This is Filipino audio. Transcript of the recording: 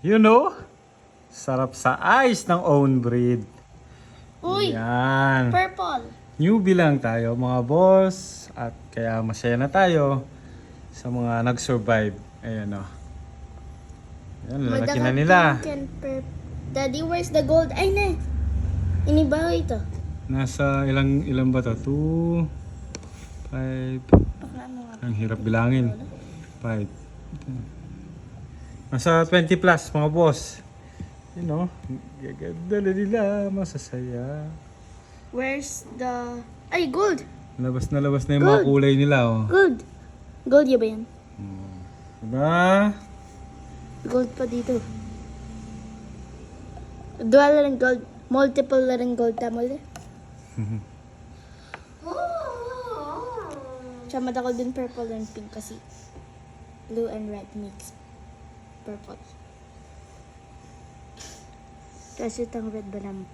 You know? Sarap sa ice ng own breed. Uy! Yan. Purple. Newbie lang tayo mga boss. At kaya masaya na tayo sa mga nag-survive. Ayan o. Ayan, lalaki na nila. Daddy, where's the gold? Ay, na. Inibaw ito. Nasa ilang ba to? 2, 5. Ang hirap bilangin. 5. Nasa 20 plus mga boss. You know, gaganda na nila, masasaya. Where's the... Ay, gold! Labas na yung mga kulay nila oh. Gold! Gold ya ba yan? Diba? Gold pa dito. Dual na rin gold. Multiple na rin gold. Tama ulit. Chamad ako din purple and pink kasi blue and red mix. Purple. Kasi itong red ba naman?